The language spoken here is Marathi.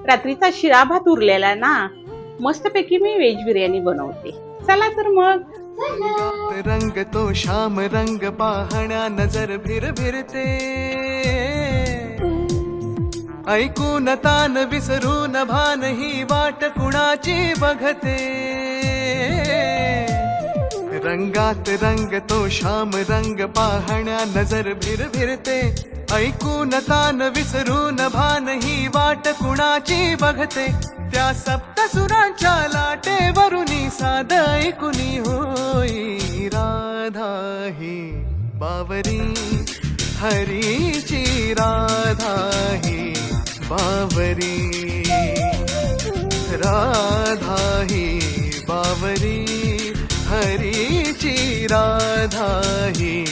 रात्रीचा शिळा भात उरलेला ना, मस्तपैकी मी व्हेज बिर्याणी बनवते. चला तर मग. रंग तो श्याम रंग पाहण्या नजर भिरभिरते, ऐकून तान विसरून भान ही वाट कुणाची बघते. रंगात रंग तो श्याम रंग पाहण्या नजर भिरभिरते, ऐकून तान विसरून भान ही वाट कुणाची बघते. त्या सप्तसुरांच्या लाटेवरुनी साध ऐकुनी होई राधा ही बावरी हरीची राधा ही बावरी. राधा ही बावरी हरीची राधा ही